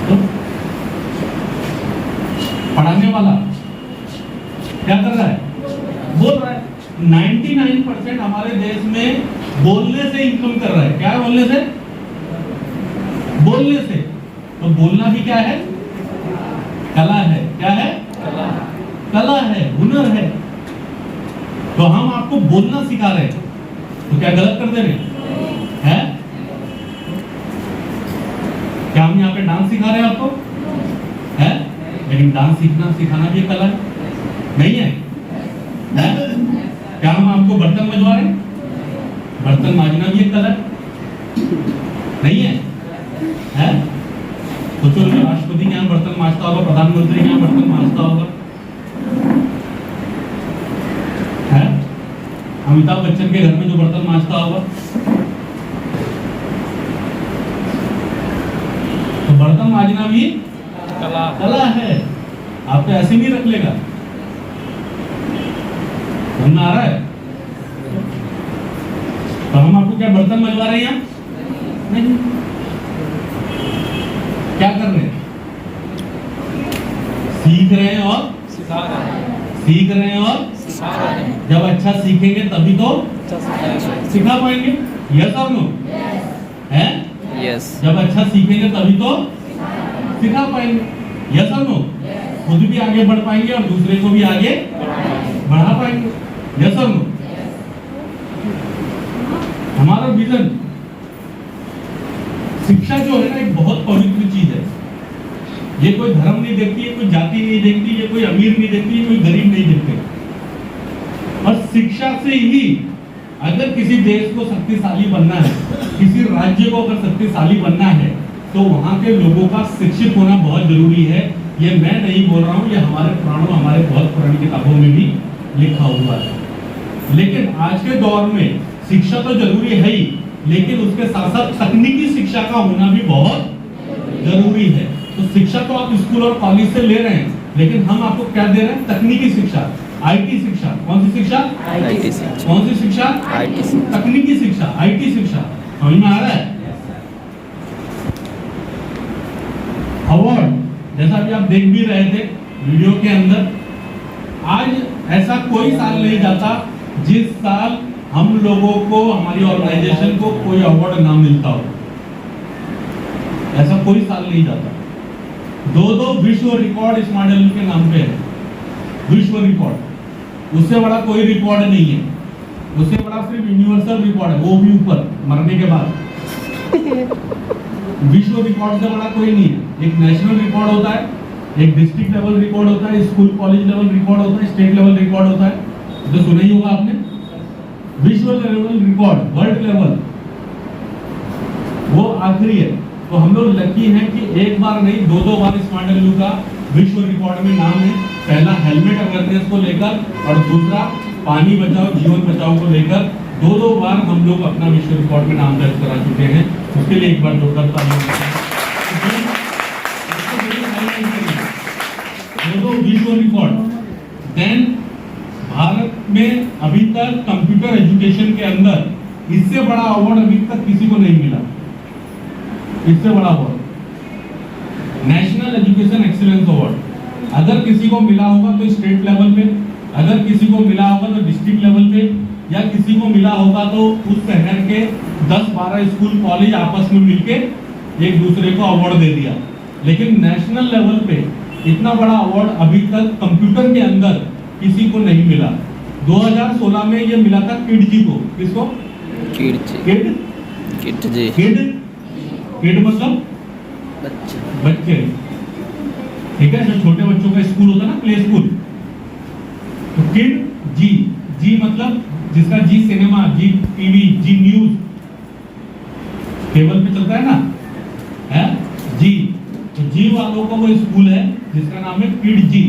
तो पढ़ाने वाला क्या कर रहा है? बोल रहा है। 99% हमारे देश में बोलने से इनकम कर रहा है। क्या है बोलने से? बोलने से। तो बोलना भी क्या है? कला है। क्या है? कला है, हुनर है। तो हम आपको बोलना सिखा रहे हैं, तो क्या गलत कर दे रहे हैं? क्या हम यहाँ पे डांस सिखा रहे हैं आपको? है? लेकिन डांस सीखना सिखाना भी एक कला है, नहीं है? क्या हम आपको बर्तन मजवा रहे हैं? बर्तन मांजना भी एक कला है, नहीं है? तो चलो, राष्ट्रपति के यहाँ बर्तन मांजता होगा, प्रधानमंत्री के यहाँ बर्तन मांजता होगा, है? अमिताभ बच्चन के घर में जो बर्तन मांजता होगा, तो बर्तन मांजना भी कला है। आपको ऐसे नहीं रख लेगा। समझ आ रहा है? तो हम आपको क्या बर्तन मजवा रहे हैं? नहीं। क्या कर रहे हैं? सीख रहे हैं और सिखा रहे हैं। सीख रहे हैं और सिखा रहे हैं। जब अच्छा सीखेंगे तभी तो सिखा पाएंगे। यस और नो? है? यस। जब अच्छा सीखेंगे तभी तो सिखा पाएंगे। यस और नो? खुद भी आगे बढ़ पाएंगे और दूसरे को भी आगे बढ़ा पाएंगे। यस और नो? हमारा विजन, शिक्षा जो है ना, एक बहुत पवित्र चीज है। ये कोई धर्म नहीं देखती है, कोई जाति नहीं देखती, ये कोई अमीर नहीं देखती, कोई गरीब नहीं देखते। और शिक्षा से ही अगर किसी देश को शक्तिशाली बनना है, किसी राज्य को अगर शक्तिशाली बनना है, तो वहां के लोगों का शिक्षित होना बहुत जरूरी है। ये मैं नहीं बोल रहा हूँ, ये हमारे पुराणों, हमारे बहुत पुरानी किताबों में भी लिखा हुआ है। लेकिन आज के दौर में शिक्षा तो जरूरी है ही, लेकिन उसके साथ साथ तकनीकी शिक्षा का होना भी बहुत जरूरी है। तो शिक्षा तो आप स्कूल और कॉलेज से ले रहे हैं, लेकिन हम आपको क्या दे रहे हैं? तकनीकी शिक्षा, आईटी शिक्षा। कौन सी शिक्षा? आईटी शिक्षा। कौन सी शिक्षा? आईटी शिक्षा। तकनीकी शिक्षा, आईटी शिक्षा। समझ में आ रहा है? अवार्ड, जैसा कि आप देख भी रहे थे वीडियो के अंदर, आज ऐसा कोई साल नहीं जाता जिस साल हम लोगों को, हमारी ऑर्गेनाइजेशन को कोई अवार्ड ना मिलता हो। ऐसा कोई साल नहीं जाता। 2 विश्व रिकॉर्ड स्मार्ट एलयू के नाम पे है। विश्व रिकॉर्ड, उससे बड़ा कोई रिकॉर्ड नहीं है। उससे बड़ा सिर्फ यूनिवर्सल रिकॉर्ड है, वो भी ऊपर मरने के बाद। विश्व रिकॉर्ड से बड़ा कोई नहीं है। एक नेशनल रिकॉर्ड होता है, एक डिस्ट्रिक्ट लेवल रिकॉर्ड होता है, स्कूल कॉलेज लेवल रिकॉर्ड होता है, स्टेट लेवल रिकॉर्ड होता है। तो सुना ही होगा आपने। विश्व लेवल रिकॉर्ड, वर्ल्ड लेवल, वो आखिरी है। तो हम लोग लकी हैं कि एक बार नहीं, 2 बार स्मार्ट एलयू का विश्व रिकॉर्ड में नाम है। पहला हेलमेट अवेयरनेस को लेकर, और दूसरा पानी बचाओ जीवन बचाओ को लेकर। 2 बार हम लोग अपना विश्व रिकॉर्ड में नाम दर्ज करा चुके हैं। उसके लिए एक बार जोरदार तालियां। 2 विश्व रिकॉर्ड। देन भारत में अभी तक कंप्यूटर एजुकेशन के अंदर इससे बड़ा अवार्ड अभी तक किसी को नहीं मिला। इससे बड़ा award national education excellence award. अगर किसी को मिला होगा तो स्टेट लेवल पे, अगर किसी को मिला होगा तो डिस्ट्रिक्ट लेवल पे, या किसी को मिला होगा तो उस शहर के 10-12 स्कूल कॉलेज आपस में मिलके एक दूसरे को अवार्ड दे दिया। लेकिन नेशनल लेवल पे इतना बड़ा अवार्ड अभी तक कंप्यूटर के अंदर किसी को नहीं मिला। 2016 में ये मिला था किड जी को। किसको? किड जी। किड मतलब बच्चे, ठीक है? जो छोटे बच्चों का स्कूल होता है ना, प्ले स्कूल, तो किड जी। जी मतलब जिसका जी सिनेमा, जी टीवी, जी न्यूज, केबल पे चलता है ना, है जी। तो जी वालों का वो स्कूल है जिसका नाम है किड जी।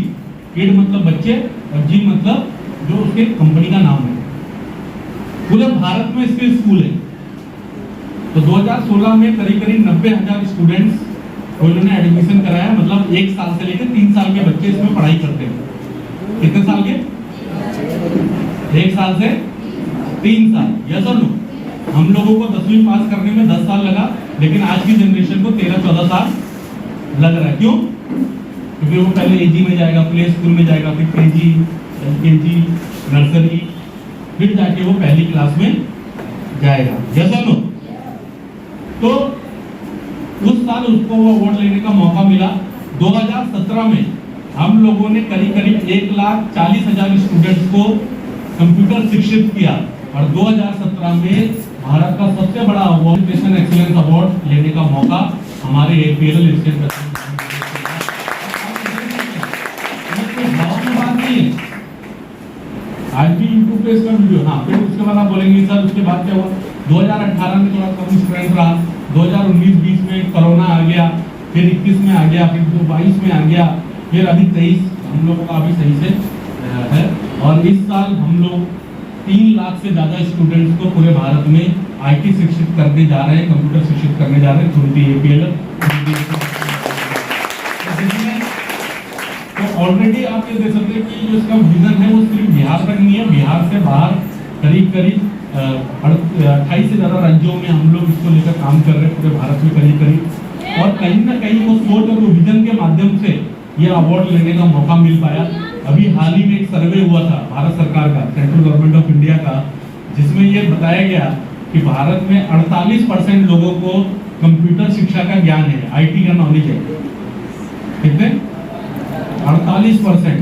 किड मतलब बच्चे, और जी मतलब जो उसके कंपनी का नाम है। पूरे भारत में इसके स्कूल है। तो 2016 में करीब 90,000 स्टूडेंट्स को इन्होंने एडमिशन कराया। मतलब 1 साल से लेकर 3 साल के बच्चे इसमें पढ़ाई करते हैं। कितने साल के? 1 साल से 3 साल। यस और नो? हम लोगों को 10वीं पास करने में 10 साल लगा, लेकिन आज की जनरेशन को 13-14 साल लग रहा है। क्यों? क्योंकि वो पहले एजी में जाएगा, प्ले स्कूल में जाएगा, फिर केजी, एलकेजी, नर्सरी, फिर जाके वो पहली क्लास में जाएगा। यस और नो? तो उस साल उसको वो अवार्ड लेने का मौका मिला। 2017 में हम लोगों ने करीब 1,40,000 स्टूडेंट्स को कंप्यूटर शिक्षित किया और 2017 में भारत का सबसे बड़ा अवार्ड एजुकेशन एक्सीलेंस अवार्ड लेने का मौका हमारे APLL स्टेट आज भी यूट्यूब पे इसका वीडियो। हाँ, फिर उसके बाद आप बोलेंगे सर उसके बाद क्या हुआ? 2018 में थोड़ा कम स्टूडेंट रहा, 2019-20 में कोरोना आ गया, फिर 21 में आ गया, फिर 22 में आ गया, फिर अभी 23 हम लोगों का अभी सही से है। और इस साल हम लोग 3 लाख से ज्यादा स्टूडेंट्स को पूरे भारत में IT शिक्षित करने जा रहे हैं, कंप्यूटर शिक्षित करने जा रहे हैं थ्रू दी APLL। तो ऑलरेडी आप ये देख सकते हैं कि जो इसका विजन है वो सिर्फ बिहार तक नहीं है, बिहार से बाहर करीब 28 से ज्यादा राज्यों में हम लोग इसको लेकर काम कर रहे हैं, पूरे भारत में करीब। और कहीं ना कहीं वो सोच और विजन के माध्यम से ये अवार्ड लेने का मौका मिल पाया। अभी हाल ही में एक सर्वे हुआ था भारत सरकार का, सेंट्रल गवर्नमेंट ऑफ इंडिया का, जिसमें ये बताया गया कि भारत में 48% लोगों को कंप्यूटर शिक्षा का ज्ञान है, IT का नॉलेज है। कितने? 48%।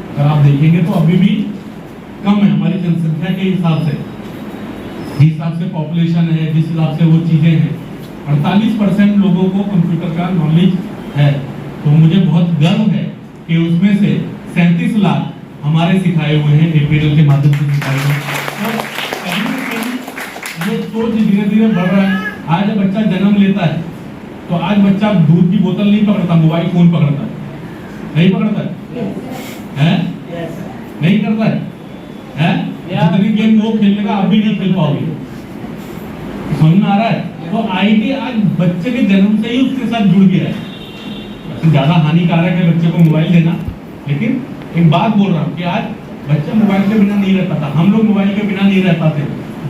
अगर आप देखेंगे तो अभी भी कम है हमारी जनसंख्या के हिसाब से, जिस हिसाब से पॉपुलेशन है, जिस हिसाब से वो चीजें हैं, 48% लोगों को कंप्यूटर का नॉलेज है। तो मुझे बहुत गर्व है कि उसमें से 37 लाख हमारे सिखाए हुए हैं, APLL के माध्यम से सिखाए हुए हैं। तो कहीं ना कहीं ये सोच धीरे धीरे बढ़ रहा है। आज जब बच्चा जन्म लेता है तो आज बच्चा दूध की बोतल नहीं पकड़ता, मोबाइल फोन पकड़ता है। नहीं पकड़ता है? नहीं करता है? जितनी गेम वो खेलने का आप भी नहीं खेल पाओगे। समझ में आ रहा है? तो IT आज बच्चे के जन्म से ही उसके साथ जुड़ गया है। ज्यादा हानिकारक है बच्चे को मोबाइल देना, लेकिन एक बात बोल रहा हूँ कि आज बच्चा मोबाइल के बिना नहीं रह पाता। हम लोग मोबाइल के बिना नहीं रह पाते।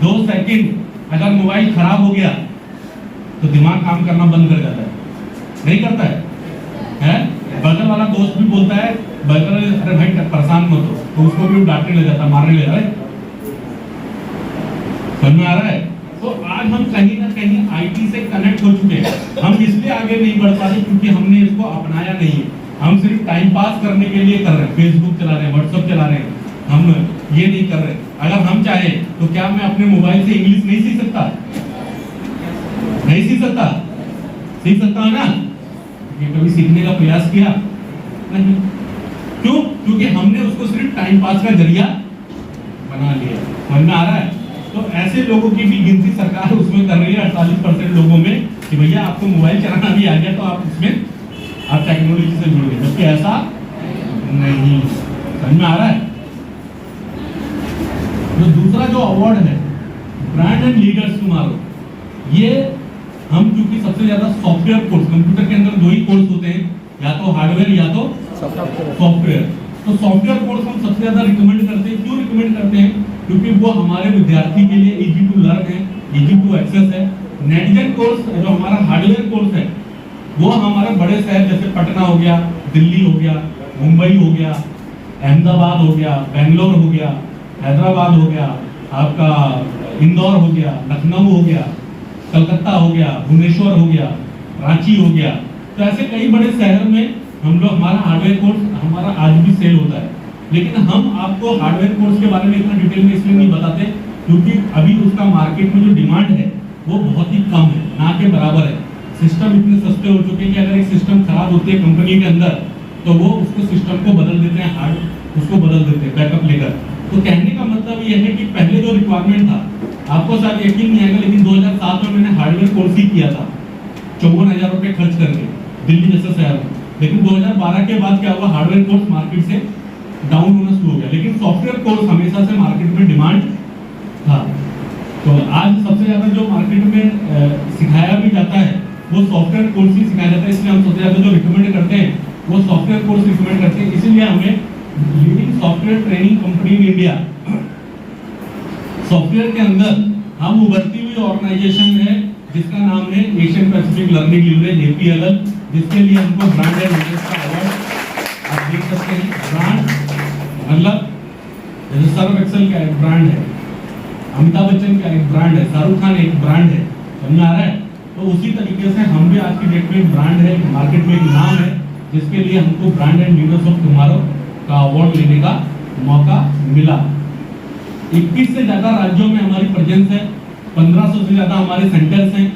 2 सेकंड अगर मोबाइल खराब हो गया तो दिमाग काम करना बंद कर जाता है, नहीं करता है? बगल वाला दोस्त भी बोलता है, बगल अरे भाई परेशान मत हो, तो उसको भी डांटने लग जाता, मारने लग रहा है। समझ में आ रहा है? तो आज हम कहीं ना कहीं IT से कनेक्ट हो चुके हैं। हम इसलिए आगे नहीं बढ़ पा रहे क्योंकि हमने इसको अपनाया नहीं है। हम सिर्फ टाइम पास करने के लिए कर रहे हैं, फेसबुक चला रहे हैं, व्हाट्सएप चला रहे हैं, हम ये नहीं कर रहे। अगर हम चाहे तो क्या मैं अपने मोबाइल से इंग्लिश नहीं सीख सकता? नहीं सीख सकता? सीख सकता है ना? ये कभी सीखने का प्रयास किया नहीं। क्यों? क्योंकि हमने उसको सिर्फ टाइम पास का जरिया बना लिया। समझ में आ रहा है? तो ऐसे लोगों की भी गिनती सरकार उसमें कर रही है, 48% लोगों में, कि भैया आपको मोबाइल चलाना भी आ गया तो आप उसमें आप टेक्नोलॉजी से जुड़ गए, जबकि ऐसा नहीं। समझ में आ रहा है? जो दूसरा जो अवार्ड है ब्रांड एंड लीडर्स टुमारो, ये हम क्योंकि सबसे ज्यादा सॉफ्टवेयर कोर्स, कंप्यूटर के अंदर 2 ही कोर्स होते हैं, या तो हार्डवेयर या तो सॉफ्टवेयर। तो सॉफ्टवेयर कोर्स हम सबसे ज्यादा रिकमेंड करते हैं। क्यों रिकमेंड करते हैं? क्योंकि वो हमारे विद्यार्थी के लिए इजी टू लर्न है, इजी टू एक्सेस है। नेटजेन कोर्स जो हमारा हार्डवेयर कोर्स है, वो हमारे बड़े शहर जैसे पटना हो गया, दिल्ली हो गया, मुंबई हो गया, अहमदाबाद हो गया, बेंगलोर हो गया, हैदराबाद हो गया, आपका इंदौर हो गया, लखनऊ हो गया, कलकत्ता हो गया, भुवनेश्वर हो गया, रांची हो गया। तो ऐसे कई बड़े शहर में हम लोग हमारा हार्डवेयर कोर्स हमारा आज भी सेल होता है। लेकिन हम आपको हार्डवेयर कोर्स के बारे में इतना डिटेल में इसलिए नहीं बताते क्योंकि अभी उसका मार्केट में जो डिमांड है वो बहुत ही कम है, ना के बराबर है। सिस्टम इतने सस्ते हो चुके हैं कि अगर एक सिस्टम खराब होती है कंपनी के अंदर तो वो उसको सिस्टम को बदल देते हैं, हार्ड उसको बदल देते हैं बैकअप लेकर। तो कहने का मतलब ये है कि पहले जो रिक्वायरमेंट था, आपको शायद यकीन नहीं आएगा, लेकिन 2007 में मैंने हार्डवेयर कोर्स ही किया था 54,000 रुपये खर्च करके दिल्ली जैसे शहर में। लेकिन 2012 के बाद क्या हुआ, हार्डवेयर कोर्स मार्केट से डाउन होना शुरू हो गया, लेकिन सॉफ्टवेयर कोर्स हमेशा से मार्केट में डिमांड था। तो आज सबसे ज्यादा जो मार्केट में सिखाया भी जाता है वो सॉफ्टवेयर कोर्स ही सिखाया जाता है, इसलिए हम सबसे ज्यादा जो रिकमेंड करते हैं वो सॉफ्टवेयर कोर्स रिकमेंड करते हैं। इसीलिए हमें leading software training company in India, software के अंदर हम उभरती हुई ऑर्गेनाइजेशन है जिसका नाम है Asian Pacific learning leverage APLL, जिसके लिए हमको ब्रांड एंड लीडर्स का अवार्ड आप देख सकते हैं। ब्रांड मतलब जैसे सर्फ एक्सेल का एक ब्रांड है, अमिताभ बच्चन का एक ब्रांड है, शाहरुख खान एक ब्रांड है, समझ आ रहा है? तो उसी तरीके से हम भी आज की डेट में एक ब्रांड है, मार्केट में एक नाम है, जिसके लिए हमको brand and leaders of tomorrow का अवार्ड लेने का मौका मिला। 21 से ज्यादा राज्यों में हमारी प्रेजेंस है, 1500 से ज्यादा हमारे सेंटर्स हैं,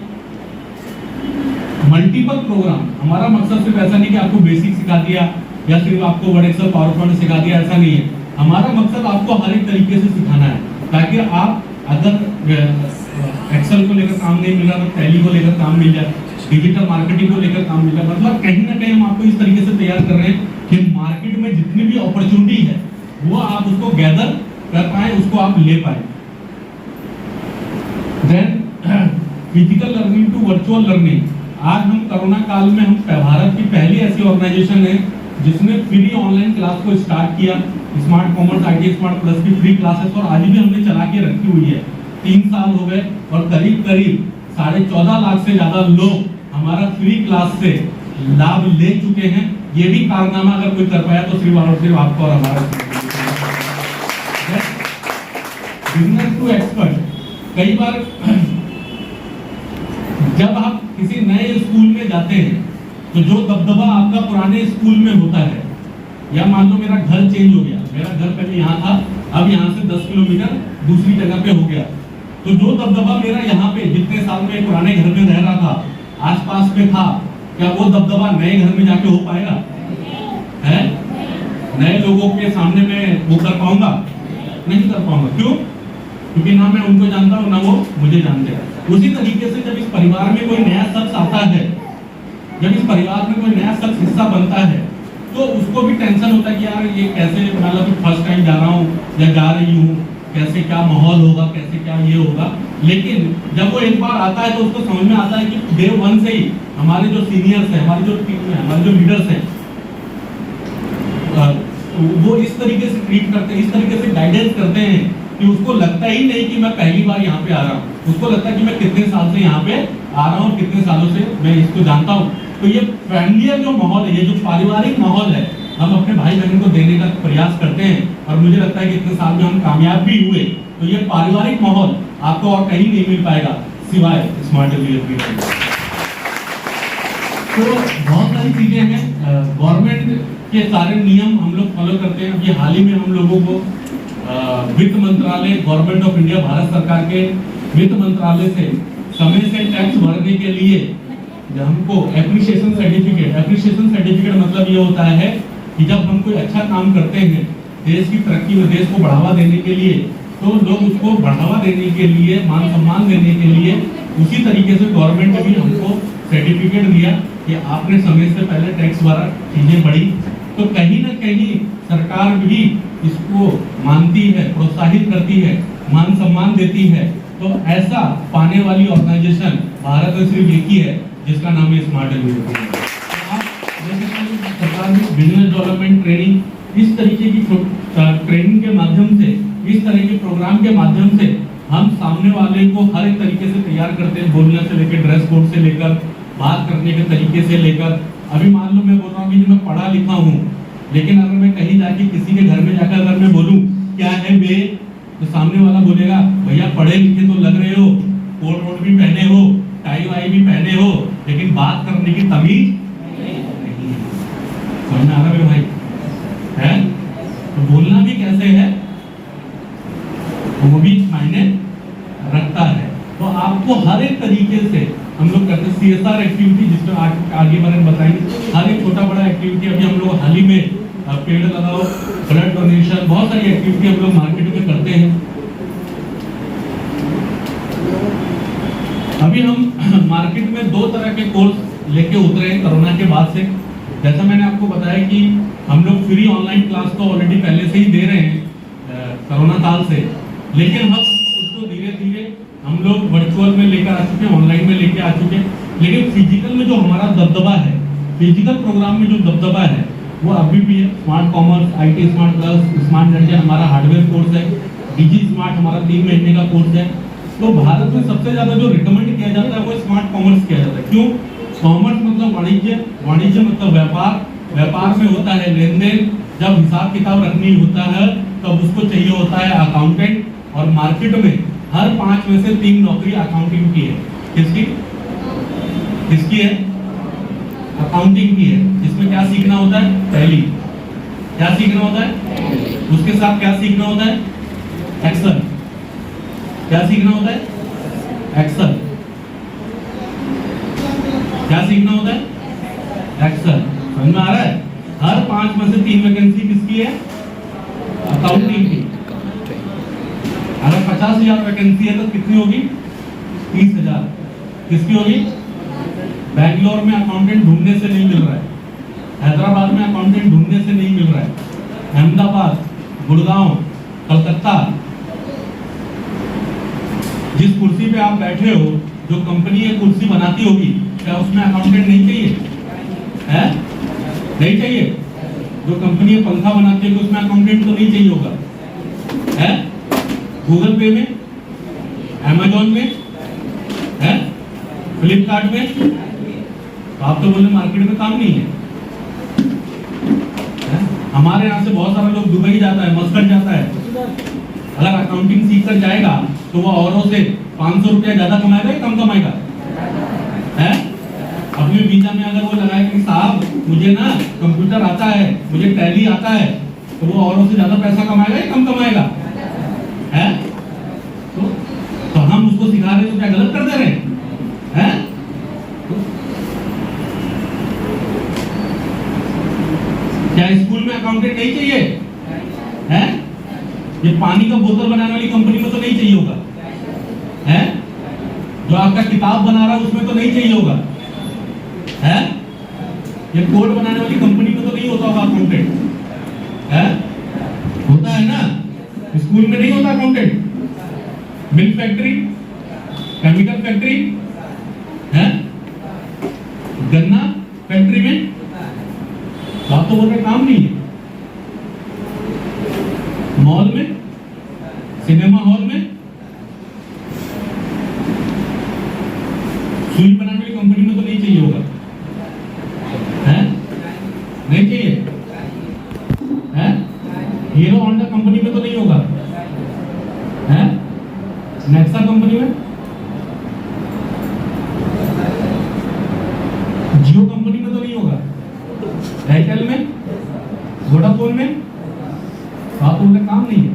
मल्टीपल प्रोग्राम। हमारा मकसद सिर्फ ऐसा नहीं कि आपको बेसिक सिखा दिया या सिर्फ आपको वर्ड एक्सेल पावर पॉइंट सिखा दिया, ऐसा नहीं है। हमारा मकसद आपको हर एक तरीके से सिखाना है, ताकि आप अगर एक्सेल को लेकर काम नहीं मिल रहा तो टैली को लेकर काम मिल जाए, डिजिटल मार्केटिंग को लेकर काम मिल जाए। मतलब कहीं ना कहीं हम आपको इस तरीके से तैयार कर रहे हैं कि मार्केट में जितनी भी अपॉर्चुनिटी है वो आप उसको गैदर कर पाए, उसको आप ले पाए। Then physical learning to virtual learning. आज हम कोरोना काल में हम भारत की पहली ऐसी ऑर्गेनाइजेशन है जिसने फ्री ऑनलाइन क्लास को स्टार्ट किया। Smart commerce IT smart plus की फ्री क्लासेस और आज भी हमने चला के रखी हुई है। 3 साल हो गए और करीब 14.5 लाख से ज्यादा लोग हमारा फ्री क्लास से लाभ ले चुके हैं। ये भी कारनामा अगर कोई कर पाया तो सिर्फ और सिर्फ आपको और हमारा। Beginner to expert. कई बार जब आप किसी नए स्कूल में जाते हैं तो जो दबदबा आपका पुराने स्कूल में होता है, या मान लो मेरा घर चेंज हो गया, मेरा घर पहले यहाँ था, अब यहाँ से 10 किलोमीटर दूसरी जगह पे हो गया, तो जो दबदबा मेरा यहाँ पे जितने साल में पुराने घर में रह रहा था, आसपास में था, क्या वो दबदबा नए घर में जाके हो पाएगा? है? नए लोगों के सामने मैं वो कर पाऊंगा? नहीं कर पाऊंगा। क्यों? क्योंकि ना मैं उनको जानता हूँ ना वो मुझे जानते हैं। उसी तरीके से जब इस परिवार में कोई नया शख्स आता है, जब इस परिवार में कोई नया शख्स हिस्सा बनता है, तो उसको भी टेंशन होता है कि यार ये कैसे, मतलब फर्स्ट टाइम जा रहा हूँ या जा रही हूँ, कैसे क्या माहौल होगा, कैसे क्या ये होगा। लेकिन जब वो एक बार आता है तो उसको समझ में आता है कि डे 1 से ही हमारे जो सीनियर्स हैं, हमारी जो टीम है, हमारे जो लीडर्स हैं, वो इस तरीके से ट्रीट करते हैं, इस तरीके से गाइडेंस करते हैं कि उसको लगता ही नहीं कि मैं पहली बार यहाँ पे आ रहा हूँ। उसको लगता है कि मैं कितने साल से यहाँ पे आ रहा हूँ, कितने सालों से मैं इसको जानता हूँ। तो ये फैमिलियर जो माहौल है, ये जो पारिवारिक माहौल है, हम अपने भाई बहन को देने का प्रयास करते हैं और मुझे लगता है कि इतने साल में हम कामयाब भी हुए। तो ये पारिवारिक माहौल आपको और कहीं नहीं मिल पाएगा सिवाय स्मार्ट डिलीवरी। तो बहुत सारी चीजें हैं, गवर्नमेंट के सारे नियम हम लोग फॉलो करते हैं। अभी हाल ही में हम लोगों को वित्त मंत्रालय, गवर्नमेंट ऑफ इंडिया, भारत सरकार के वित्त मंत्रालय से समय से टैक्स भरने के लिए हमको एप्रिसिएशन सर्टिफिकेट मतलब ये होता है कि जब हम कोई अच्छा काम करते हैं देश की तरक्की में, देश को बढ़ावा देने के लिए, तो लोग उसको बढ़ावा देने के लिए, मान सम्मान देने के लिए उसी तरीके से गवर्नमेंट ने भी हमको सर्टिफिकेट दिया कि आपने समय से पहले टैक्स भरा, चीजें बढ़ी। तो कहीं ना कहीं सरकार भी इसको मानती है, प्रोत्साहित करती है, मान सम्मान देती है। तो ऐसा पाने वाली ऑर्गेनाइजेशन भारत में सिर्फ एक ही है जिसका नाम है स्मार्ट डिलीवरी। सरकार में बिजनेस डेवलपमेंट ट्रेनिंग, इस तरीके की ट्रेनिंग के माध्यम से, इस तरह के प्रोग्राम के माध्यम से हम सामने वाले को हर एक तरीके से तैयार करते हैं, बोलने से लेकर, ड्रेस कोड से लेकर, बात करने के तरीके से लेकर। अभी मान लो मैं बोल रहा हूँ कि मैं पढ़ा लिखा हूँ, लेकिन अगर मैं कहीं जाके किसी के घर में जाकर अगर मैं बोलूँ क्या है बे, तो सामने वाला बोलेगा भैया पढ़े लिखे तो लग रहे हो, कोट वोट भी पहने हो, टाई वाई भी पहने हो, लेकिन बात करने की तमीज नहीं है। समझ में आ रहा है भाई? है तो बोलना भी कैसे है वो भी मायने रखता है। तो आपको हर एक तरीके से हम लोग करते हैं CSR एक्टिविटी, जिसमें आगे मैंने बताएंगे हर एक छोटा बड़ा एक्टिविटी। अभी हम लोग हाल ही में पेड़ लगाओ, ब्लड डोनेशन, बहुत सारी एक्टिविटी हम लोग मार्केट में करते हैं। अभी हम मार्केट में 2 तरह के कोर्स लेके उतरे हैं कोरोना के बाद से। जैसा मैंने आपको बताया कि हम लोग फ्री ऑनलाइन क्लास तो ऑलरेडी पहले से ही दे रहे हैं कोरोना काल से, लेकिन हम उसको धीरे धीरे हम लोग वर्चुअल में लेकर आ चुके हैं, ऑनलाइन में लेकर आ चुके हैं। लेकिन फिजिकल में जो हमारा दबदबा है, फिजिकल प्रोग्राम में जो दबदबा है वो अभी भी है। Smart commerce, IT smart plus, smart energy हमारा हार्डवेयर कोर्स है, डिजी स्मार्ट हमारा 3 महीने का कोर्स है। तो भारत में सबसे ज्यादा जो रिकमेंड किया जाता है वो स्मार्ट कॉमर्स किया जाता है। क्यों? कॉमर्स मतलब वाणिज्य, वाणिज्य मतलब व्यापार, व्यापार में होता है लेन देन। जब हिसाब किताब रखनी होता है तब उसको चाहिए होता है अकाउंटेंट। और मार्केट में हर 5 में से 3 नौकरी अकाउंटिंग की है। किसकी किसकी है? अकाउंटिंग की है। इसमें क्या सीखना होता है? टैली। क्या सीखना होता है? उसके साथ क्या सीखना होता है? एक्सेल। क्या सीखना होता है? एक्सेल। क्या सीखना होता है? एक्सेल। समझ में आ रहा है? हर 5 में से 3 वैकेंसी किसकी है? अकाउंटिंग की। अगर 50,000 वैकेंसी है तो कितनी होगी? 30,000। किसकी होगी? बैंगलोर में अकाउंटेंट ढूंढने से नहीं मिल रहा है, हैदराबाद में अकाउंटेंट ढूंढने से नहीं मिल रहा है, अहमदाबाद, गुड़गांव, कलकत्ता, जिस कुर्सी पे आप बैठे हो, जो कंपनी ये कुर्सी बनाती होगी, क्या उसमें अकाउंटेंट नहीं चाहिए? है? नहीं चाहिए? जो कंपनी ये पंखा बनाती है उसमें अकाउंटेंट तो नहीं चाहिए होगा? है? गूगल पे में, अमेजोन में, है? फ्लिपकार्ट में, तो आप तो बोले मार्केट में काम नहीं है। हमारे यहाँ से बहुत सारे लोग दुबई जाता है, मस्कट जाता है। अगर अकाउंटिंग सीख कर जाएगा तो वो औरों से 500 रुपया ज्यादा कमाएगा या कम कमाएगा? है? अपने वीजा में अगर वो लगाएगा कि साहब मुझे ना कंप्यूटर आता है, मुझे टैली आता है, तो वो औरों से ज्यादा पैसा कमाएगा या कम कमाएगा? है? तो हम उसको सिखा रहे तो क्या गलत कर दे रहे हैं? क्या स्कूल में अकाउंटेंट नहीं चाहिए? है? ये पानी का बोतल बनाने वाली कंपनी में तो नहीं चाहिए होगा? है? जो आपका किताब बना रहा है उसमें तो नहीं चाहिए होगा? है? ये कोड बनाने वाली कंपनी में तो नहीं होता होगा अकाउंटेंट? है? होता है ना? स्कूल में नहीं होता accountant? Milk factory, chemical factory, है? गन्ना फैक्ट्री में, तो आप तो बोल रहे काम नहीं है। मॉल में, सिनेमा हॉल में, सुई बनाने वाली कंपनी में तो नहीं चाहिए होगा? है? नहीं चाहिए? है? हीरो होंडा कंपनी में तो नहीं होगा? है? नेक्सा कंपनी में, जियो कंपनी में तो नहीं होगा? एयरटेल में, वोडाफोन में, तो आप उनका काम नहीं है।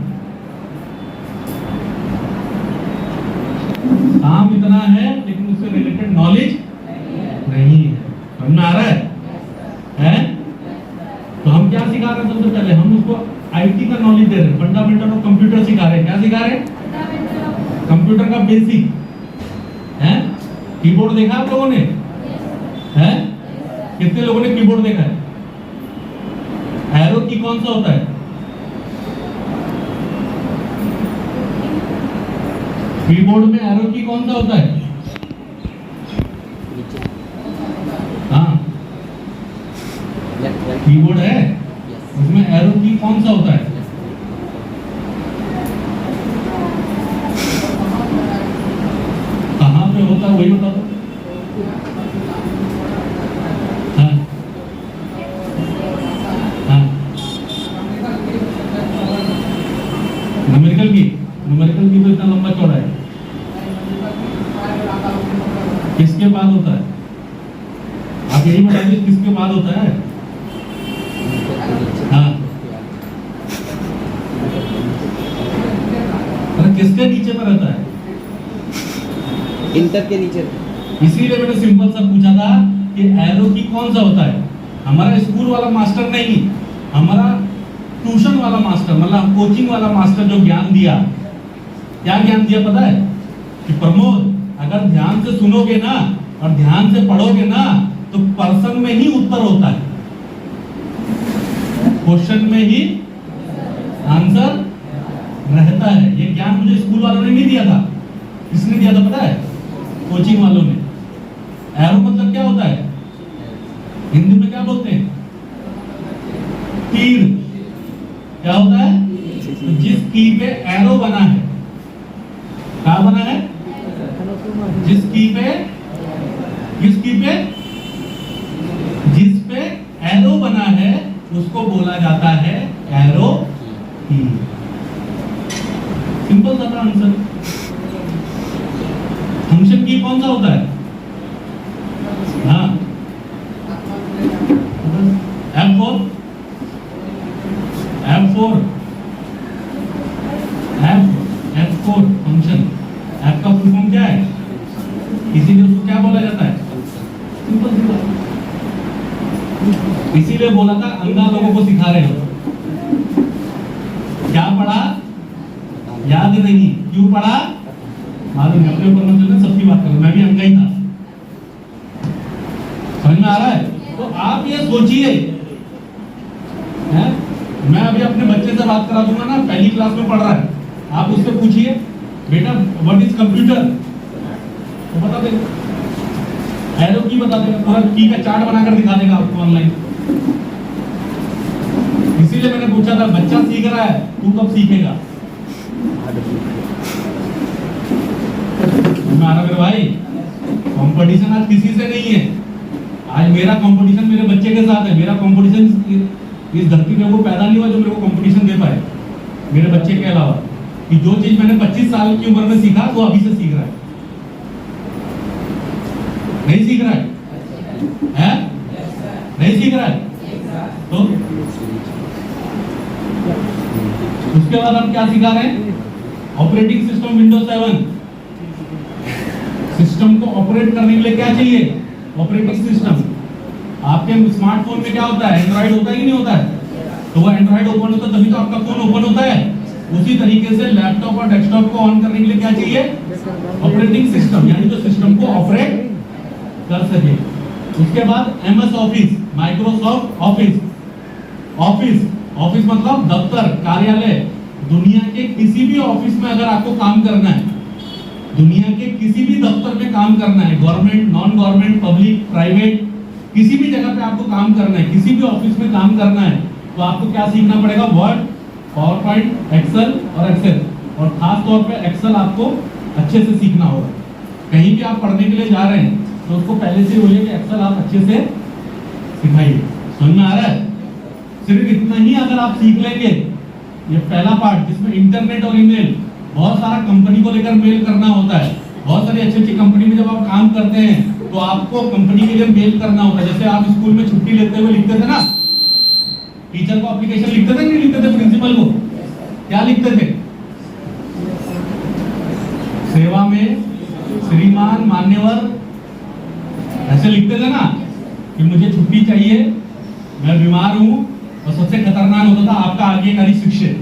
काम इतना है लेकिन उससे रिलेटेड नॉलेज नहीं है। समझ में आ रहा है? हैं? तो हम क्या सिखा रहे हैं? सबसे पहले हम उसको आईटी का नॉलेज दे रहे हैं, फंडामेंटल ऑफ कंप्यूटर सिखा रहे हैं। क्या सिखा रहे हैं? कंप्यूटर का बेसिक। है? कीबोर्ड देखा आप लोगों ने? है? कितने लोगों ने कीबोर्ड देखा है? एरो की कौन सा होता है? कीबोर्ड में एरो की कौन सा होता है? हाँ, कीबोर्ड है, उसमें एरो की कौन सा होता है? कहाँ पे होता है वही बता दो। न्यूमेरिकल की तो इतना लंबा चौड़ा है। किसके बाद होता है? आप यही बताइए किसके बाद होता है? हाँ, किसके नीचे पर रहता है? इंटर के नीचे। इसीलिए मैंने सिंपल सा पूछा था कि एरो की कौन सा होता है। हमारा स्कूल वाला मास्टर नहीं, हमारा ट्यूशन वाला मास्टर, मतलब कोचिंग वाला मास्टर जो ज्ञान दिया, क्या ज्ञान दिया पता है? कि प्रमोद, अगर ध्यान से सुनोगे ना और ध्यान से पढ़ोगे ना तो प्रश्न में ही उत्तर होता है, क्वेश्चन में ही आंसर रहता है। ये ज्ञान मुझे स्कूल वालों ने नहीं दिया था। किसने दिया था पता है? कोचिंग वालों ने। एरो मतलब क्या होता है? हिंदी में क्या बोलते हैं? तीर। क्या होता है? तो जिस की पे एरो बना है, क्या बना है? जिस की पे, किस की पे उसको बोला जाता है एरो की। सिंपल सा आंसर। फंक्शन की कौन सा होता है? हाँ, F4 फंक्शन। F का फुल फॉर्म क्या है? इसीलिए उसको क्या बोला जाता है? सिंपल सी बात। इसीलिए बोला था अंधा लोगों को सिखा रहे हो। क्या पढ़ा? याद नहीं। क्यों पढ़ा? मालूम नहीं। अपने ऊपर मत लेना, सबकी बात करो। मैं भी अंधा ही था। समझ में आ रहा है? तो आप ये सोचिए, मैं अभी अपने बच्चे से बात करा दूंगा ना, पहली क्लास में पढ़ रहा है, आप उससे पूछिए बेटा व्हाट इज कंप्यूटर, तो बता देगा। एरो की बता देगा, पूरा की का चार्ट बनाकर दिखा देगा आपको ऑनलाइन। इसीलिए मैंने पूछा था, बच्चा सीख रहा है, तू कब सीखेगा? मेरे भाई, कंपटीशन आज किसी से नहीं है। आज मेरा कंपटीशन मेरे बच्चे के साथ है। मेरा कंपटीशन इस धरती में वो पैदा नहीं हुआ जो मेरे को कंपटीशन दे पाए मेरे बच्चे के अलावा, कि जो चीज मैंने 25 साल की उम्र में सीखा वो अभी से सीख रहा है। नहीं सीख रहा है? नहीं सीख रहा है? तो उसके बाद हम क्या सिखा रहे हैं? Operating system Windows 7। सिस्टम को ऑपरेट करने के लिए क्या चाहिए? Operating system. आपके स्मार्टफोन में क्या होता है? एंड्रॉइड होता है कि नहीं होता है? तो वो एंड्रॉइड ओपन होता है तभी तो आपका फोन ओपन होता है। उसी तरीके से लैपटॉप और डेस्कटॉप को ऑन करने के लिए क्या चाहिए? ऑपरेटिंग सिस्टम, यानी जो सिस्टम को ऑपरेट कर सके। उसके बाद MS office, Microsoft office. Office मतलब दफ्तर, कार्यालय। दुनिया के किसी भी ऑफिस में अगर आपको काम करना है, दुनिया के किसी भी दफ्तर में काम करना है, government, non government, public, private, किसी भी जगह पे आपको काम करना है, किसी भी ऑफिस में काम करना है, तो आपको क्या सीखना पड़ेगा? वर्ड, पावरपॉइंट, एक्सेल और एक्सेल। और खास तौर पे एक्सेल आपको अच्छे से सीखना होगा। कहीं भी आप पढ़ने के लिए जा रहे हैं तो उसको पहले से बोलिए कि एक्सेल आप अच्छे से सिखाइए। समझ में आ रहा है? सिर्फ इतना ही अगर आप सीख लेंगे, ये पहला पार्ट जिसमें इंटरनेट और ईमेल, बहुत सारा कंपनी को लेकर मेल करना होता है। बहुत सारी अच्छी अच्छी कंपनी में जब आप काम करते हैं तो आपको कंपनी के लिए मेल करना होता है। जैसे आप स्कूल में छुट्टी लेते हुए लिखते थे ना, टीचर को एप्लीकेशन लिखते थे नहीं लिखते थे? प्रिंसिपल को क्या लिखते थे? सेवा में श्रीमान मान्यवर, ऐसे लिखते थे ना कि मुझे छुट्टी चाहिए, मैं बीमार हूं। और सबसे खतरनाक होता था आपका आज्ञाकारी शिक्षक,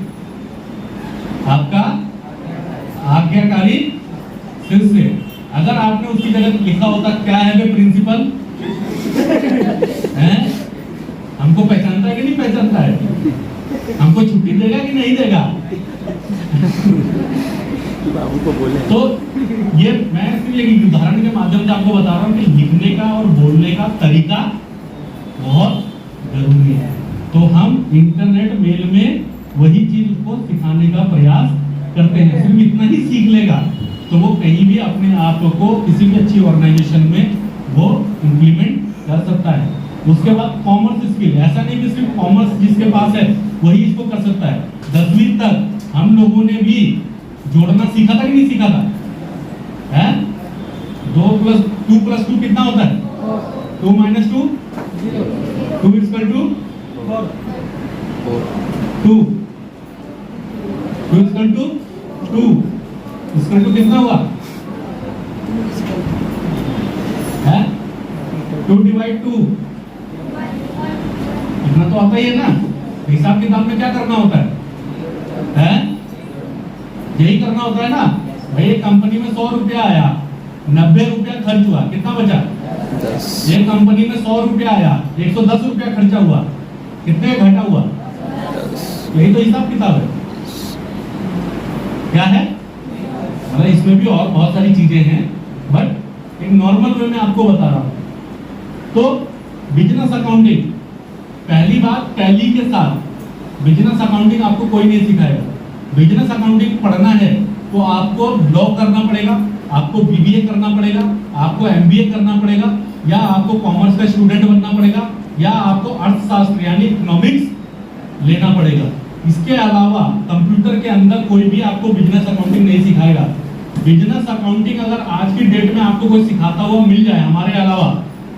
आपका आज्ञाकारी शिष्य। अगर आपने उसकी जगह लिखा होता क्या है वे प्रिंसिपल, हमको पहचानता है कि नहीं पहचानता है, हमको छुट्टी देगा कि नहीं देगा? को बोले। तो ये मैं सिर्फ एक उदाहरण के माध्यम से आपको बता रहा हूँ कि लिखने का और बोलने का तरीका बहुत जरूरी है। तो हम इंटरनेट मेल में वही चीज को सिखाने का प्रयास करते हैं। सिर्फ इतना ही सीख लेगा तो वो कहीं भी अपने आप को किसी भी अच्छी ऑर्गेनाइजेशन में वो इंप्लीमेंट कर सकता है। उसके बाद कॉमर्स स्किल, ऐसा नहीं कि सिर्फ कॉमर्स जिसके पास है वही इसको कर सकता है। 10वीं तक हम लोगों ने भी जोड़ना सीखा था कि नहीं सीखा था? 2 + 2 कितना होता है? 2 - 2 2 = 2 2 इसका तो कितना हुआ? 2 / 2 इतना तो आता ही है ना। हिसाब किताब में क्या करना होता है? यही करना होता है ना भाई। एक कंपनी में 100 रुपया आया, 90 रुपया खर्च हुआ, कितना बचा? 10। एक कंपनी में 100 रुपया आया, 110 रुपया खर्चा हुआ, कितने घाटा हुआ? 10। यही तो हिसाब किताब है। क्या है मतलब इसमें भी और बहुत सारी चीजें हैं, बट एक नॉर्मल वे में आपको बता रहा हूं। तो बिजनेस अकाउंटिंग, पहली बात टैली के साथ बिजनेस अकाउंटिंग आपको कोई नहीं सिखाएगा। बिजनेस अकाउंटिंग पढ़ना है तो आपको लॉ करना पड़ेगा, आपको BBA करना पड़ेगा, आपको MBA करना पड़ेगा, या आपको कॉमर्स का स्टूडेंट बनना पड़ेगा, या आपको अर्थशास्त्र यानी इकोनॉमिक्स लेना पड़ेगा। इसके अलावा कंप्यूटर के अंदर कोई भी आपको बिजनेस अकाउंटिंग नहीं सिखाएगा। बिजनेस अकाउंटिंग अगर आज की डेट में आपको कोई सिखाता हुआ मिल जाए हमारे अलावा,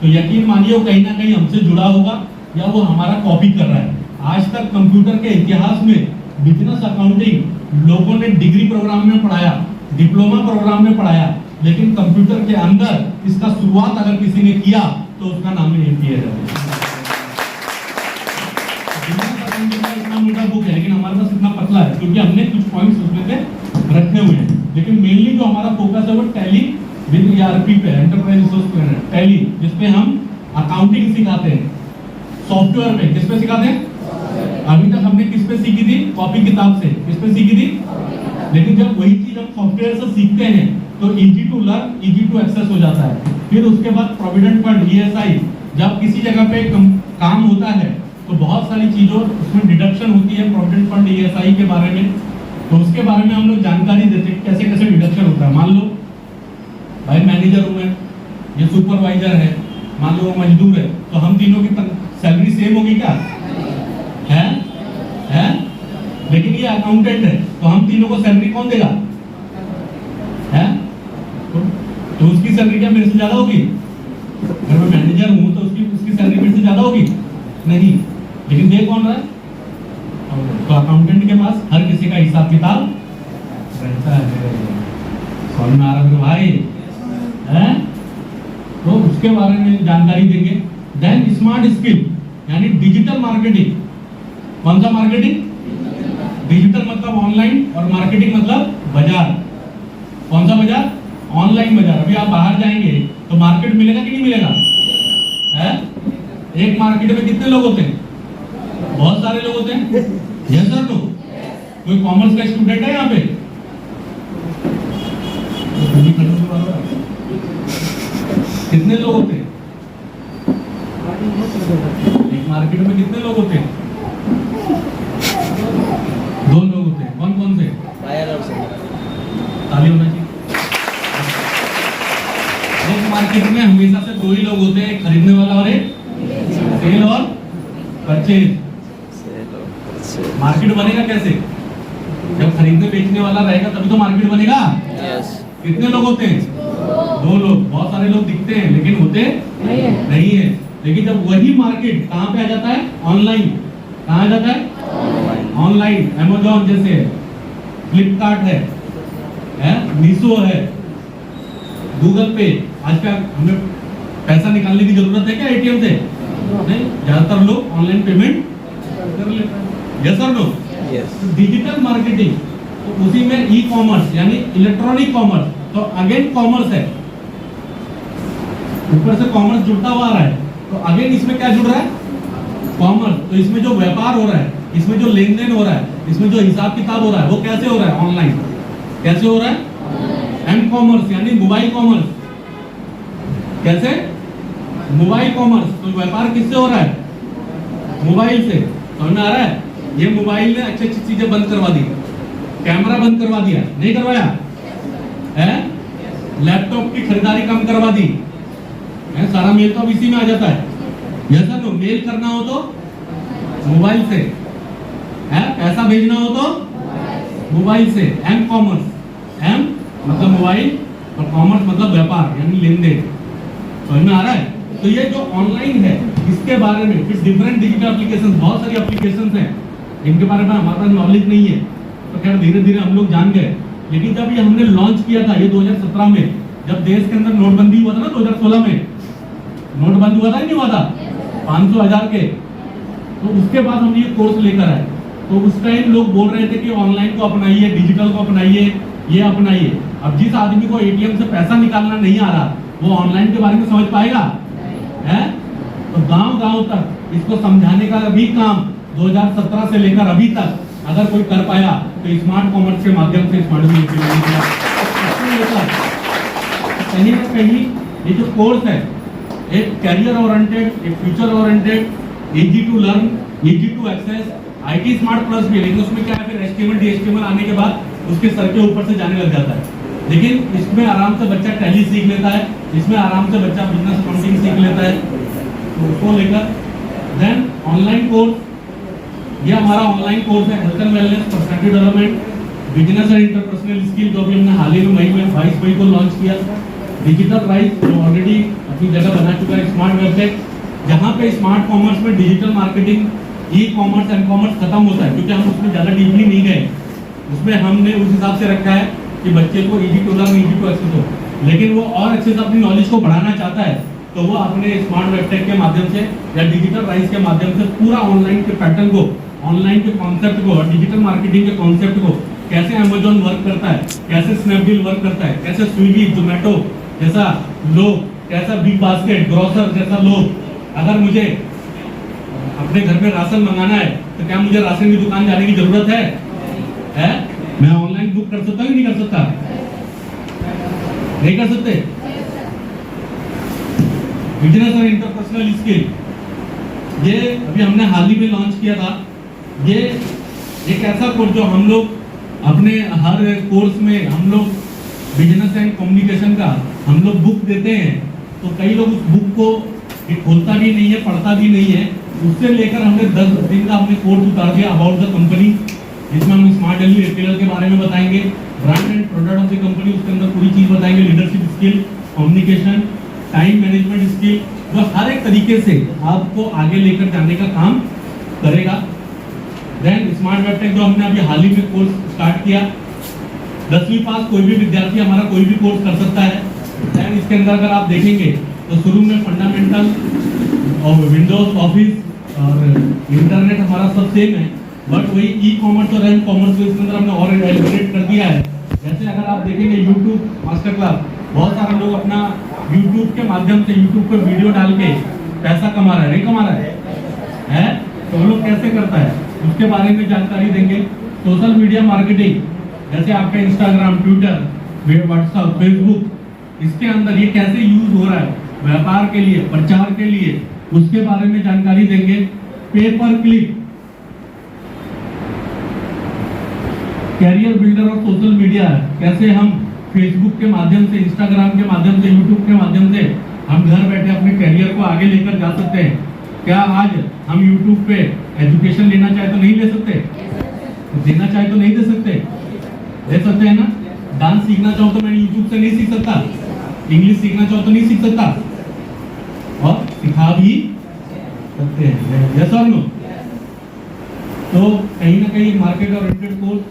तो यकीन मानिए वो कहीं ना कहीं हमसे जुड़ा होगा या वो हमारा कॉपी कर रहा है। आज तक कंप्यूटर के इतिहास में बिजनेस अकाउंटिंग लोगों ने डिग्री प्रोग्राम में पढ़ाया, डिप्लोमा प्रोग्राम में पढ़ाया, लेकिन कंप्यूटर के अंदर इसका शुरुआत अगर किसी ने किया तो उसका नाम है एपीएस। बिजनेस अकाउंटिंग का इतना मोटा बुक है, लेकिन हमारे पास इतना पतला है क्योंकि हमने कुछ पॉइंट्स उसमें से रखे हुए हैं। लेकिन मेनली जो हमारा फोकस है वो टैली विद ईआरपी पे, एंटरप्राइज रिसोर्स प्लानर टैली, जिसपे हम अकाउंटिंग सिखाते हैं। सॉफ्टवेयर पे किस पे सिखाते हैं? अभी तक हमने किस पे सीखी थी? कॉपी किताब से। किस पे सीखी थी? लेकिन जब वही चीज हम सॉफ्टवेयर से सीखते हैं तो easy to learn, easy to access हो जाता है। फिर उसके बाद प्रोविडेंट फंड, ईएसआई, जब किसी जगह पे काम होता है तो बहुत सारी चीजों उसमें डिडक्शन होती है प्रोविडेंट फंड, ईएसआई के बारे में। तो उसके बारे में हम लोग जानकारी देते हैं कैसे कैसे डिडक्शन होता है। मान लो भाई मैनेजर हूं मैं, ये सुपरवाइजर है, मान लो वो मजदूर है, तो हम तीनों की सैलरी सेम होगी क्या? है? लेकिन ये अकाउंटेंट है तो हम तीनों को सैलरी कौन देगा? है? तो उसकी सैलरी क्या मेरे से ज्यादा होगी? अगर मैं मैनेजर हूं तो उसकी सैलरी मेरे से ज्यादा होगी? नहीं। लेकिन दे कौन रहा है? तो अकाउंटेंट के पास हर किसी का हिसाब किताब रहता है। समझ में आ रहा है भाई? है? तो उसके बारे में जानकारी देंगे। देन स्मार्ट स्किल यानी डिजिटल मार्केटिंग। कौन सा मार्केटिंग? डिजिटल मतलब ऑनलाइन, और मार्केटिंग मतलब बाजार। कौन सा बाजार? ऑनलाइन बाजार। अभी आप बाहर जाएंगे तो मार्केट मिलेगा कि नहीं मिलेगा? है? एक मार्केट में कितने लोग होते हैं? बहुत सारे लोग होते हैं। Yes sir? नो? कोई कॉमर्स का स्टूडेंट है यहाँ पे? कितने लोग होते हैं एक मार्केट में? कितने लोग होते हैं? 2 लोग होते हैं। कौन कौन से? बायर और सेलर। ताली होना चाहिए। एक मार्केट में हमेशा से 2 ही लोग होते हैं, एक खरीदने वाला और एक सेल और परचेज। मार्केट बनेगा कैसे? जब खरीदने बेचने वाला रहेगा तभी तो मार्केट बनेगा। कितने लोग होते हैं? 2 लोग। बहुत सारे लोग दिखते हैं लेकिन होते नहीं है। लेकिन जब वही मार्केट कहाँ पे आ जाता है? ऑनलाइन। कहाँ आ जाता है? ऑनलाइन। अमेज़न जैसे, फ्लिपकार्ट है, मीशो है, गूगल पे। आजकल हमें पैसा निकालने की जरूरत है क्या एटीएम से? नहीं, ज्यादातर लोग ऑनलाइन पेमेंट कर लेते हैं। यस और नो? डिजिटल मार्केटिंग, तो उसी में ई कॉमर्स यानी इलेक्ट्रॉनिक कॉमर्स, तो अगेन कॉमर्स है, ऊपर से कॉमर्स जुड़ता हुआ आ रहा है, तो अगेन इसमें क्या जुड़ रहा है? कॉमर्स। तो इसमें जो व्यापार हो रहा है, इसमें जो लेन देन हो रहा है, इसमें जो हिसाब किताब हो रहा है, वो कैसे हो रहा है? ऑनलाइन। कैसे हो रहा है? एम कॉमर्स यानी मोबाइल कॉमर्स। कैसे? Mobile commerce. तो व्यापार किससे हो रहा है? मोबाइल से। समझ में आ रहा है? ये मोबाइल ने अच्छी अच्छी चीजें बंद करवा दी, कैमरा बंद करवा दिया, नहीं करवाया है? लैपटॉप की खरीदारी कम करवा दी है? सारा मेल तो अब इसी में आ जाता है। जैसा तो मेल करना हो तो मोबाइल से है, पैसा भेजना हो तो मोबाइल से। एम कॉमर्स, एम मतलब मोबाइल और कॉमर्स मतलब व्यापार यानी लेन देन। समझ में आ रहा है? तो ये जो ऑनलाइन है इसके बारे में फिर डिफरेंट डिजिटल एप्लीकेशंस, बहुत सारी एप्लीकेशंस हैं इनके बारे में हमारे पास नॉलेज नहीं है, तो खैर धीरे धीरे हम लोग जान गए। लेकिन जब ये हमने लॉन्च किया था ये 2017 में, जब देश के अंदर नोटबंदी हुआ था ना, 2016 में नोट बंद हुआ था नहीं हुआ था 500,000 के, तो उसके बाद हम ये कोर्स लेकर आए। तो उस टाइम लोग बोल रहे थे कि ऑनलाइन को अपनाइए, डिजिटल को अपनाइए, ये अपनाइए। अब जिस आदमी को एटीएम से पैसा निकालना नहीं आ रहा वो ऑनलाइन के बारे में समझ पाएगा? है? तो गांव-गांव तक इसको समझाने का भी काम 2017 से लेकर अभी तक अगर कोई कर पाया तो स्मार्ट कॉमर्स के माध्यम से स्मार्ट भी कहीं ना कहीं ये जो कोर्स है एक कैरियर ओरिएंटेड, एक future oriented, easy to learn, easy to access, IT smart plus भी है। लेकिन उसमें क्या है, फिर एचटीएमएल डीएचटीएमएल आने के बाद उसके सर के ऊपर से जाने लग जाता है। लेकिन इसमें आराम से बच्चा टैली सीख लेता है, इसमें आराम से बच्चा बिजनेस अकाउंटिंग सीख लेता है। तो उसको लेकर ऑनलाइन कोर्स, ये हमारा ऑनलाइन कोर्स है health and wellness, personality development, business and interpersonal skill, जो अभी हमने हाल ही में मई में 22 मई को लॉन्च किया। डिजिटल राइज जो ऑलरेडी अपनी जगह बना चुका है, स्मार्ट वेबसाइट, जहाँ पे स्मार्ट कॉमर्स में digital marketing, e commerce and commerce खत्म होता है, क्योंकि हम उसमें ज़्यादा डीपली नहीं गए। उसमें हमने उस हिसाब से रखा है कि बच्चे को easy to learn, easy to access हो, लेकिन वो और अच्छे से अपनी नॉलेज को बढ़ाना चाहता है तो वो अपने स्मार्ट वेबसाइट के माध्यम से या डिजिटल राइज के माध्यम से पूरा ऑनलाइन के पैटर्न को, ऑनलाइन के कॉन्सेप्ट को, डिजिटल मार्केटिंग के कॉन्सेप्ट को, कैसे अमेजोन वर्क करता है, कैसे स्नैपडील वर्क करता है, कैसे स्विगी जोमेटो जैसा लोग, कैसा बिग बास्केट ग्रोसर जैसा लोग, अगर मुझे अपने घर में राशन मंगाना है तो क्या मुझे राशन की दुकान जाने की जरूरत है? मैं ऑनलाइन बुक कर सकता हूँ, नहीं कर सकता? नहीं कर सकते? बिजनेस और इंटरपर्सनल स्किल, ये अभी हमने हाल ही में लॉन्च किया था। ये एक ऐसा कोर्स जो हम लोग अपने हर कोर्स में हम लोग बिजनेस एंड कम्युनिकेशन का हम लोग बुक देते हैं, तो कई लोग उस बुक को खोलता भी नहीं है, पढ़ता भी नहीं है। उससे लेकर हमने 10 दिन का हमने कोर्स उतार दिया अबाउट द कंपनी, जिसमें हम स्मार्ट डेली रिटेलर के बारे में बताएंगे, brand and product of the company, उसके अंदर पूरी चीज बताएंगे, leadership skill, communication, time management skill, जो हर एक तरीके से आपको आगे लेकर जाने का काम करेगा। देन स्मार्ट वेबटेक जो हमने अभी हाल ही में कोर्स स्टार्ट किया, 10वीं पास कोई भी विद्यार्थी हमारा कोई भी कोर्स कर सकता है। देन इसके अंदर अगर आप देखेंगे तो शुरू में फंडामेंटल और विंडोज ऑफिस और इंटरनेट हमारा सब सेम है, बट वही ई कॉमर्स और एम कॉमर्स को इसके अंदर हमने और एलिब्रेट कर दिया है। जैसे अगर आप देखेंगे यूट्यूब मास्टर क्लास, बहुत सारे लोग अपना यूट्यूब के माध्यम से यूट्यूब पर वीडियो डाल के पैसा कमा रहा है, नहीं कमा रहा है? तो वो लोग कैसे करता है उसके बारे में जानकारी देंगे। सोशल मीडिया मार्केटिंग, जैसे आपका इंस्टाग्राम, ट्विटर, व्हाट्सएप, फेसबुक, इसके अंदर ये कैसे यूज हो रहा है व्यापार के लिए, प्रचार के लिए, उसके बारे में जानकारी देंगे। पे पर क्लिक, कैरियर बिल्डर और सोशल मीडिया, कैसे हम फेसबुक के माध्यम से, इंस्टाग्राम के माध्यम से, यूट्यूब के माध्यम से हम घर बैठे अपने कैरियर को आगे लेकर जा सकते हैं। क्या आज हम यूट्यूब पे एजुकेशन लेना चाहे तो नहीं ले सकते? देना चाहे तो नहीं दे सकते? दे सकते हैं ना? डांस सीखना चाहो तो मैं यूट्यूब से नहीं सीख सकता, इंग्लिश सीखना चाहो तो नहीं सीख सकता, और सिखा भी सकते हैं। यस और नो? तो कहीं ना कहीं मार्केट ओरिएंटेड कोर्स।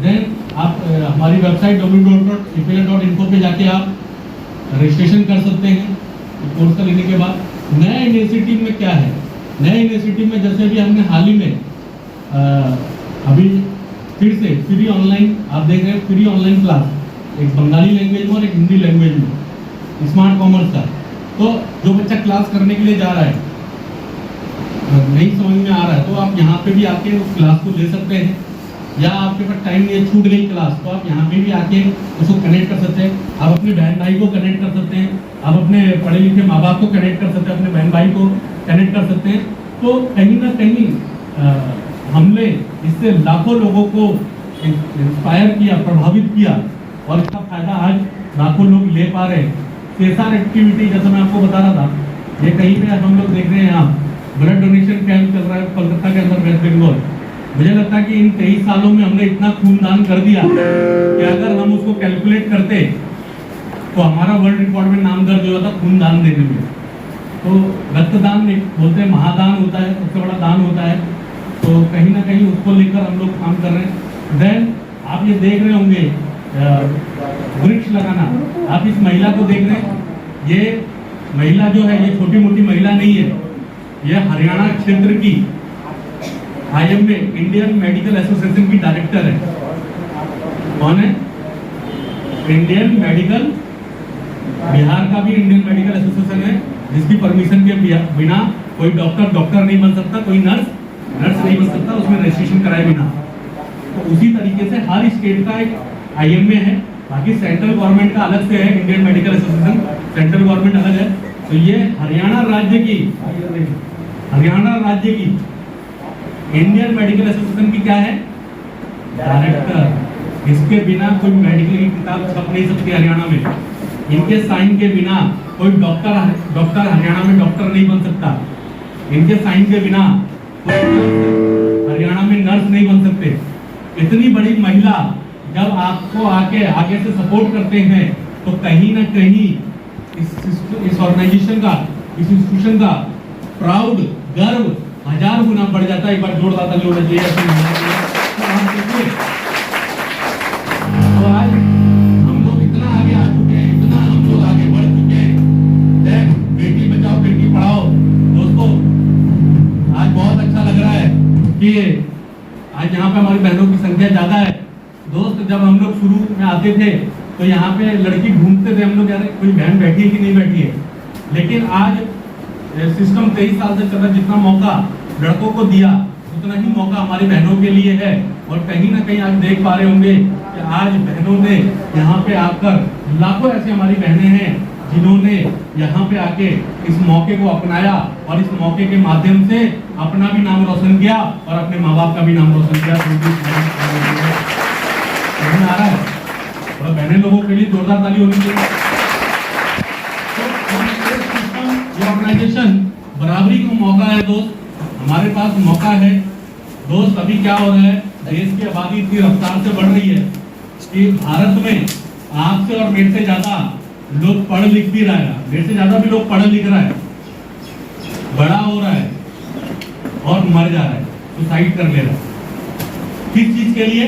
देन आप हमारी वेबसाइट www.epl.info पे जाके आप रजिस्ट्रेशन कर सकते हैं कोर्स का लेने के बाद। नया इनिशिएटिव में क्या है? नया इनिशिएटिव में जैसे भी हमने हाल ही में अभी फिर से फ्री ऑनलाइन, आप देख रहे हैं फ्री ऑनलाइन क्लास, एक बंगाली लैंग्वेज में और एक हिंदी लैंग्वेज में, स्मार्ट कॉमर्स का। तो जो बच्चा क्लास करने के लिए जा रहा है, नहीं समझ में आ रहा है, तो आप यहाँ पे भी आके उस क्लास को ले सकते हैं, या आपके पास टाइम नहीं है, छूट गई क्लास, तो आप यहाँ पे भी आके उसको कनेक्ट कर सकते हैं। आप अपने बहन भाई को कनेक्ट कर सकते हैं, आप अपने पढ़े लिखे माँ बाप को कनेक्ट कर सकते हैं, अपने बहन भाई को कनेक्ट कर सकते हैं। तो कहीं ना कहीं हमने इससे लाखों लोगों को इंस्पायर किया, प्रभावित किया, और इसका फायदा आज लाखों लोग ले पा रहे हैं। CSR एक्टिविटी, जैसा मैं आपको बता रहा था, ये कहीं पे हम लोग देख रहे हैं, यहाँ ब्लड डोनेशन कैंप चल रहा है कोलकाता के अंदर, वेस्ट बंगाल। मुझे लगता है कि इन 23 सालों में हमने इतना खूनदान कर दिया कि अगर हम उसको कैलकुलेट करते तो हमारा वर्ल्ड रिकॉर्ड में नाम दर्ज हुआ था खूनदान देने में। तो रक्तदान एक बोलते हैं महादान होता है, सबसे बड़ा दान होता है, तो कहीं ना कहीं उसको लेकर हम लोग काम कर रहे हैं। देन आप ये देख रहे होंगे वृक्ष लगाना, आप इस महिला को देख रहे हैं, ये महिला जो है ये छोटी मोटी महिला नहीं है, ये हरियाणा क्षेत्र की IMA इंडियन मेडिकल एसोसिएशन की डायरेक्टर है। कौन है? इंडियन मेडिकल, बिहार का भी इंडियन मेडिकल एसोसिएशन है, जिसकी परमिशन के बिना कोई डॉक्टर नहीं बन सकता, कोई नर्स नहीं बन सकता उसमें रजिस्ट्रेशन कराए बिना। तो उसी तरीके से हर स्टेट का एक IMA है, बाकी सेंट्रल गवर्नमेंट का अलग से है, Indian medical association, central government अलग है। तो ये हरियाणा राज्य की इंडियन मेडिकल एसोसिएशन की क्या है? डायरेक्टर। इसके बिना कोई मेडिकल की किताब छप नहीं सकती हरियाणा में। इनके साइन के बिना कोई डॉक्टर हरियाणा में डॉक्टर नहीं बन सकता। इनके साइन के बिना हरियाणा में नर्स नहीं बन सकते। इतनी बड़ी महिला जब आपको आगे से सपोर्ट करते हैं तो कहीं ना कहीं इस ऑर्गेनाइजेशन का, इस इंस्टीट्यूशन का प्राउड, गर्व 1000 गुना बढ़ जाता है। एक बार जोरदार ताली होना चाहिए। तो आज हम लोग इतना आगे आ चुके हैं, इतना हम लोग आगे बढ़ चुके हैं। बेटी बचाओ बेटी पढ़ाओ। दोस्तों आज बहुत अच्छा लग रहा है कि आज यहाँ पे हमारी बहनों की संख्या ज्यादा है। दोस्त जब हम लोग शुरू में आते थे तो यहाँ पे लड़की ढूंढते थे हम लोग, यार कोई बहन बैठी है कि नहीं बैठी है। लेकिन आज सिस्टम 23 साल से चल रहा है, जितना मौका लड़कों को दिया उतना ही मौका हमारी बहनों के लिए है। और कहीं ना कहीं आप देख पा रहे होंगे कि आज बहनों ने यहाँ पे आकर, लाखों ऐसी हमारी बहनें हैं जिन्होंने यहाँ पे आके इस मौके को अपनाया और इस मौके के माध्यम से अपना भी नाम रोशन किया और अपने माँ बाप का भी नाम रोशन किया। आ रहा है और बहने लोगों के लिए जोरदार ताली होनी चाहिए। ये ऑर्गेनाइजेशन बराबरी का मौका है दोस्त, हमारे पास मौका है दोस्त। अभी क्या हो रहा है, देश की आबादी इतनी रफ्तार से बढ़ रही है कि भारत में आपसे और मेरे से ज्यादा लोग पढ़ लिख भी रहा है, मेरे से ज्यादा भी लोग पढ़ लिख रहा है, बड़ा हो रहा है और मर जा रहा है, सुसाइड कर ले रहा है। किस चीज के लिए?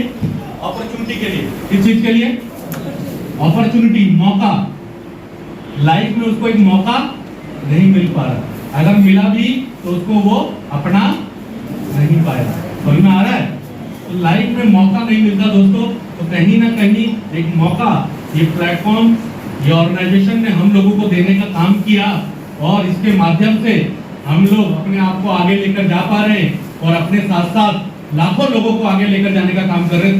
अपॉर्चुनिटी के लिए। किस चीज के लिए? अपॉर्चुनिटी, मौका। लाइफ में उसको एक मौका नहीं मिल पा रहा, अगर मिला भी तो उसको वो अपना नहीं पाया। समझ में आ रहा है? तो लाइफ में मौका नहीं मिलता दोस्तों, तो कहीं ना कहीं एक मौका ये प्लेटफॉर्म, ये ऑर्गेनाइजेशन ने हम लोगों को देने का काम किया और इसके माध्यम से हम लोग अपने आप को आगे लेकर जा पा रहे हैं और अपने साथ साथ लाखों लोगों को आगे लेकर जाने का काम कर रहे हैं।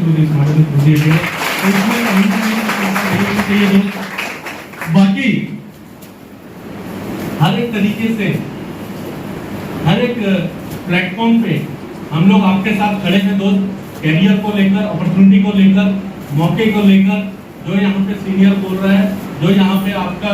बाकी हर एक तरीके से, हर एक प्लेटफॉर्म पे हम लोग आपके साथ खड़े हैं दोस्त। कैरियर को लेकर, अपॉर्चुनिटी को लेकर, मौके को लेकर, जो यहाँ पे सीनियर बोल रहा है, जो यहाँ पे आपका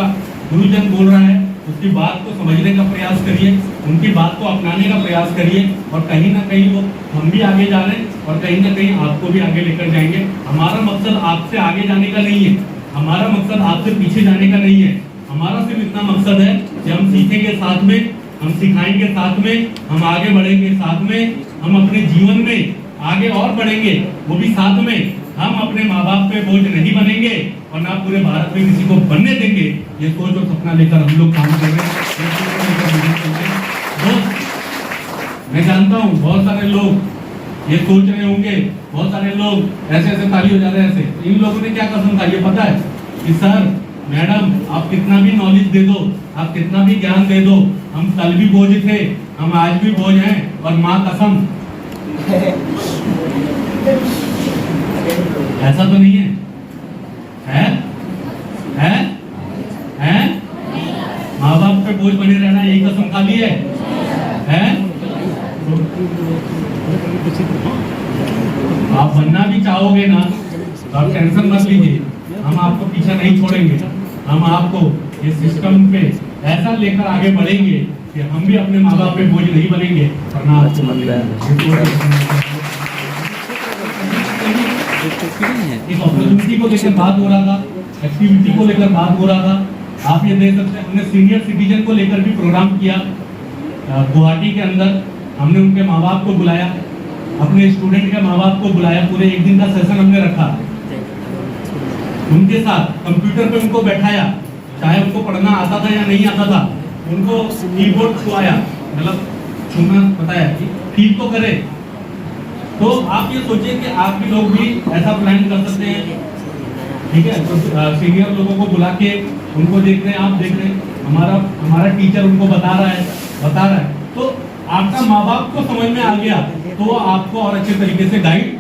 गुरुजन बोल रहा है, उसकी बात को समझने का प्रयास करिए, उनकी बात को अपनाने का प्रयास करिए और कहीं ना कहीं वो हम भी आगे जा रहे हैं और कहीं ना कहीं आपको भी आगे लेकर जाएंगे। हमारा मकसद आपसे आगे जाने का नहीं है, हमारा मकसद आपसे पीछे जाने का नहीं है। हमारा सिर्फ इतना मकसद है कि हम सीखेंगे साथ में, हम सिखाएंगे साथ में, हम आगे बढ़ेंगे साथ में, हम अपने जीवन में आगे और बढ़ेंगे, वो भी साथ में। हम अपने माँ बाप पे बोझ नहीं बनेंगे और ना पूरे भारत में किसी को बनने देंगे। ये सोच और सपना लेकर हम लोग काम कर रहे हैं। मैं जानता हूँ बहुत सारे लोग ये सोच रहे होंगे, बहुत सारे लोग ऐसे ऐसे ताली हो जा रहे हैं ऐसे। इन लोगों ने क्या कसम खा, ये पता है कि सर मैडम आप कितना भी नॉलेज दे दो, आप कितना भी ज्ञान दे दो, हम कल भी बोझ थे, हम आज भी बोझ हैं और माँ कसम। ऐसा तो नहीं है? है? है? है? माँ बाप पे बोझ बने रहना यही कसम खा ली है? आप बनना भी चाहोगे ना तो आप टेंशन मत लीजिए, हम आपको पीछे नहीं छोड़ेंगे। हम आपको इस सिस्टम पे ऐसा लेकर आगे बढ़ेंगे कि हम भी अपने माँ बाप पे बोझ नहीं बनेंगे और ना आपको इस अपॉर्चुनिटी को लेकर बात हो रहा था, एक्टिविटी को लेकर बात हो रहा था। आप ये देख सकते हैं, हमने सीनियर सिटीजन को लेकर भी प्रोग्राम किया गुवाहाटी के अंदर। हमने उनके माँ बाप को बुलाया, अपने स्टूडेंट के माँ बाप को बुलाया, पूरे एक दिन का सेशन हमने रखा। उनके साथ कंप्यूटर पे उनको बैठाया, चाहे उनको पढ़ना आता था या नहीं आता था, उनको कीबोर्ड छुआया, मतलब छूना बताया कि ठीक तो करे। तो आप ये सोचिए कि आप भी लोग भी ऐसा प्लान कर सकते हैं, ठीक है? तो सीनियर लोगों को बुला के उनको देख रहे हैं, आप देख रहे हैं, हमारा टीचर उनको बता रहा है, तो आपका माँ बाप को समझ में आ गया तो वो आपको और अच्छे तरीके से गाइड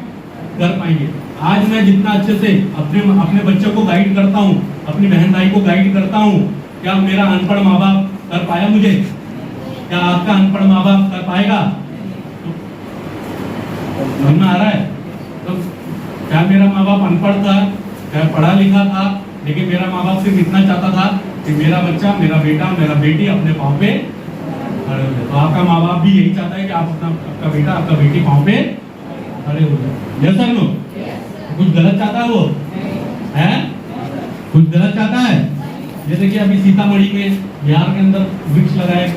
कर पाएंगे। आज मैं जितना अच्छे से अपने बच्चों को गाइड करता हूँ, अपनी बहन भाई को गाइड करता हूँ, क्या मेरा अनपढ़ माँ बाप कर पाया मुझे? क्या आपका अनपढ़ माँ बाप कर पाएगा? समझ में आ रहा है? तो क्या मेरा माँ बाप अनपढ़ था, क्या पढ़ा लिखा था, लेकिन मेरा माँ बाप सिर्फ इतना चाहता था कि मेरा बच्चा, मेरा बेटा, मेरा बेटी अपने पाँव पे खड़े हो जाए। तो आपका माँ बाप भी यही चाहता है कि आप आपका बेटा आपका बेटी पाँव पे खड़े हो जाए। Yes sir no? कुछ गलत चाहता है वो है? कुछ गलत चाहता है? ये देखिए अभी सीतामढ़ी में बिहार के अंदर वृक्ष लगाए,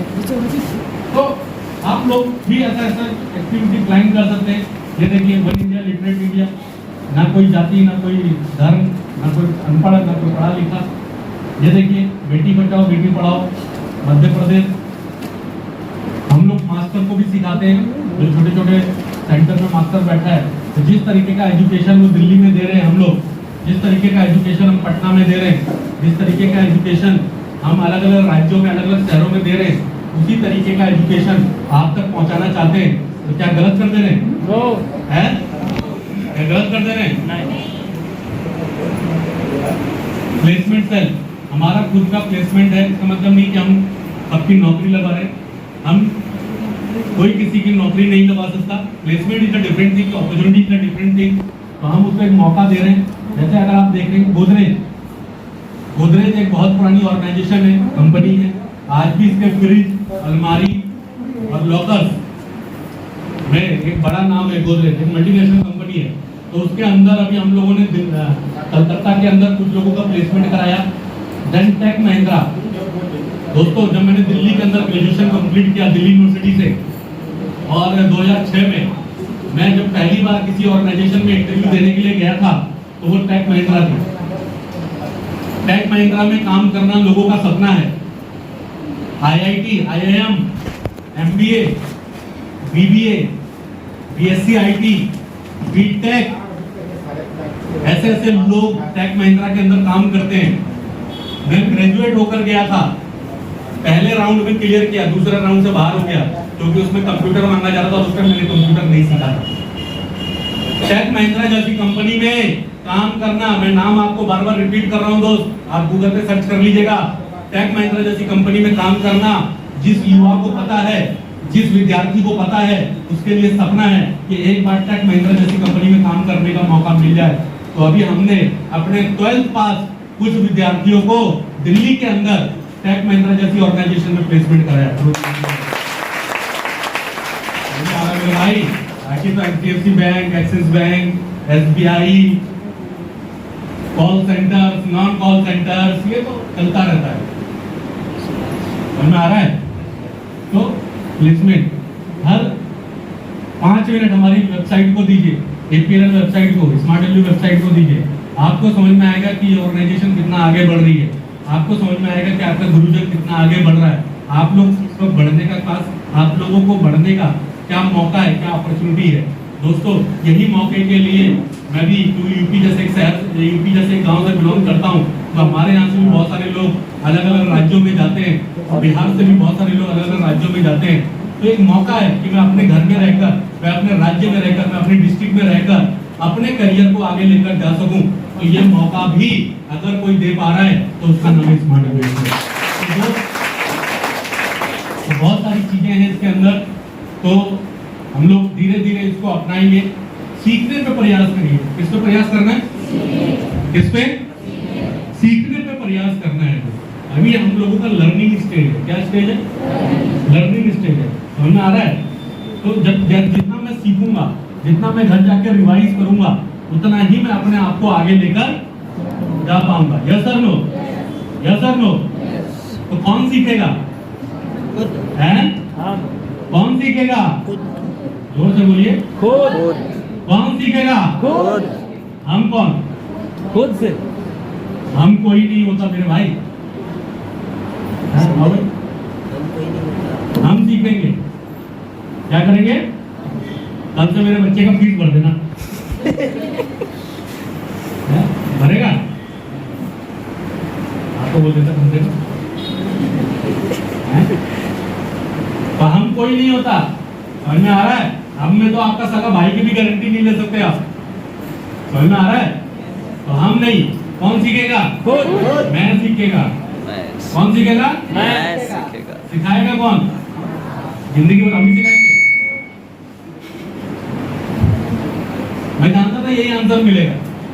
तो आप लोग भी ऐसा एक्टिविटी प्लान कर सकते हैं। ये देखिए वन इंडिया लिटरेट इंडिया, ना कोई जाति ना कोई धर्म ना कोई अनपढ़ ना कोई पढ़ा लिखा। ये देखिए बेटी बचाओ बेटी पढ़ाओ मध्य प्रदेश, हम लोग मास्टर को भी सिखाते हैं, जो छोटे छोटे सेंटर में मास्टर बैठा है, तो जिस तरीके का एजुकेशन वो दिल्ली में दे रहे हैं हम लोग, जिस तरीके का एजुकेशन हम पटना में दे रहे हैं, जिस तरीके का एजुकेशन हम अलग अलग राज्यों में अलग अलग शहरों में दे रहे हैं, उसी तरीके का एजुकेशन आप तक पहुंचाना चाहते हैं। तो क्या गलत कर दे रहे हैं? क्या गलत कर दे रहे हैं? नहीं। प्लेसमेंट सेल हमारा खुद का प्लेसमेंट है, इसका मतलब नहीं कि हम सबकी नौकरी लगा रहे हैं, हम कोई किसी की नौकरी नहीं लगा सकता। Placement is a different thing, opportunity is a different thing. तो हम उसको एक मौका दे रहे हैं। जैसे अगर आप देख रहे हैं गोदरेज एक बहुत पुरानी ऑर्गेनाइजेशन है, कंपनी है, आज भी इसके फ्रिज अलमारी और लॉकर्स में एक बड़ा नाम है गोदरेज, एक मल्टीनेशनल कंपनी है। तो उसके अंदर अभी हम लोगों ने कलकत्ता के अंदर कुछ लोगों का प्लेसमेंट कराया। देन टेक महिंद्रा, दोस्तों जब मैंने दिल्ली के अंदर ग्रेजुएशन कंप्लीट किया दिल्ली यूनिवर्सिटी से, और 2006 में मैं जब पहली बार किसी ऑर्गेनाइजेशन में इंटरव्यू देने के लिए गया था, तो वो टेक महिंद्रा थी। टेक महिंद्रा में काम करना लोगों का सपना है। IIT, IIM, MBA, BBA, BSc IT, BTech, ऐसे ऐसे लोग टेक महिंद्रा के अंदर काम करते हैं। मैं ग्रेजुएट होकर गया था, पहले राउंड में क्लियर किया, दूसरे राउंड से बाहर हो गया क्योंकि उसमें कंप्यूटर मांगा जा रहा था, उसमें मैंने कंप्यूटर नहीं सीखा था। टेक महिंद्रा जैसी कंपनी में काम करना, मैं नाम आपको बार बार रिपीट कर रहा हूं दोस्त, आप गूगल पे सर्च कर लीजिएगा। टेक महिंद्रा जैसी कंपनी में काम करना, जिस युवा को पता है, जिस विद्यार्थी को पता है, उसके लिए सपना है कि एक बार टेक महिंद्रा जैसी कंपनी में काम करने का मौका मिल जाए। तो अभी हमने अपने 12th पास कुछ विद्यार्थियों को दिल्ली के अंदर टेक महिंद्रा जैसी ऑर्गेनाइजेशन में प्लेसमेंट कराया। भाई बाकी तो HDFC bank, axis bank, SBI, call centres, non call centres, ये तो चलता रहता है। समझ में आ रहा है? तो प्लेसमेंट हर 5 मिनट हमारी वेबसाइट को दीजिए, APLL वेबसाइट को, स्मार्ट वेबसाइट को दीजिए, आपको समझ में आएगा कि ये ऑर्गेनाइजेशन कितना आगे बढ़ रही है। आपको समझ में आएगा कि आपका गुरुजन कितना आगे बढ़ रहा है। आप लोग को बढ़ने का पास, आप लोगों को बढ़ने का क्या मौका है, क्या अपॉर्चुनिटी है। दोस्तों यही मौके के लिए मैं भी यूपी जैसे एक शहर, यूपी जैसे एक गांव से बिलोंग करता हूं, तो हमारे यहाँ से भी बहुत सारे लोग अलग अलग राज्यों में जाते हैं, और बिहार से भी बहुत सारे लोग अलग अलग राज्यों में जाते हैं। तो एक मौका है कि मैं अपने घर में रहकर, मैं अपने राज्य में रहकर, मैं अपने डिस्ट्रिक्ट में रहकर अपने करियर को आगे लेकर जा सकूं। तो ये मौका भी अगर कोई दे पा रहा है तो उसका नाम स्मार्ट यूनिवर्सिटी है। तो बहुत सारी चीजें हैं इसके अंदर, तो हम लोग धीरे धीरे इसको अपनाएंगे। सीखने पे प्रयास करिए। किस पे प्रयास करना है? किस पे? सीखने पे प्रयास करना है। अभी हम लोगों का लर्निंग स्टेज है। क्या स्टेज है? लर्निंग स्टेज है। समझ में आ रहा है? तो जब जितना मैं सीखूंगा, जितना मैं घर जाकर रिवाइज करूंगा, उतना ही मैं अपने आप को आगे लेकर जा पाऊंगा। यस और नो? यस और नो? तो कौन सीखेगा? हैं? कौन सीखेगा? जोर से बोलिए। खुद। कौन सीखेगा? खुद। हम कौन? खुद से। हम कोई नहीं होता मेरे भाई। हम सीखेंगे। क्या करेंगे? कल से मेरे बच्चे का फीस भर देना। भरेगा? आपको बोल देता भर देना। तो हम कोई नहीं होता। समझ में आ रहा है? हम में तो आपका सगा भाई की भी गारंटी नहीं ले सकते आप। समझ में आ रहा है? तो हम नहीं। कौन सीखेगा? खुद। मैं सीखेगा। कौन सीखेगा? मैं सीखेगा। सिखाएगा कौन? जिंदगी भर हम ही सिखाएंगे। मैं जानता था यही आंसर मिलेगा।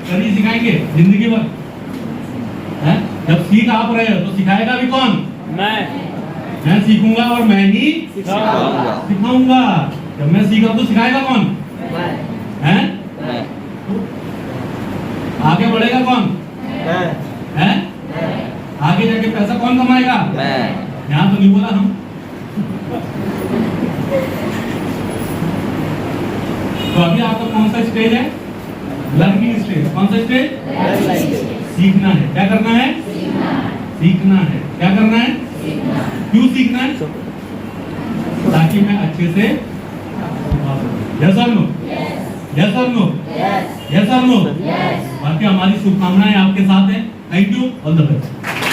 कभी सिखाएंगे जिंदगी भर। जब सीख आप रहे हो तो सिखाएगा भी कौन? मैं। मैं सीखूंगा और मैं ही सिखाऊंगा। सिखाऊंगा। जब मैं सीख रहा हूं तो सिखाएगा कौन हैं? मैं आगे बढ़ेगा कौन हैं? आगे जाके पैसा कौन कमाएगा? मैं यहाँ तो नहीं बोला हम। तो अभी आपका कौन सा स्टेज है? Learning stage. कौन सा स्टेज? सीखना है। क्या करना है? सीखना है। क्या करना है? क्यों सीखना है? ताकि मैं अच्छे से यस और नो, यस और नो, यस और नो। बाकी हमारी शुभकामनाएं आपके साथ है। Thank you, all the best.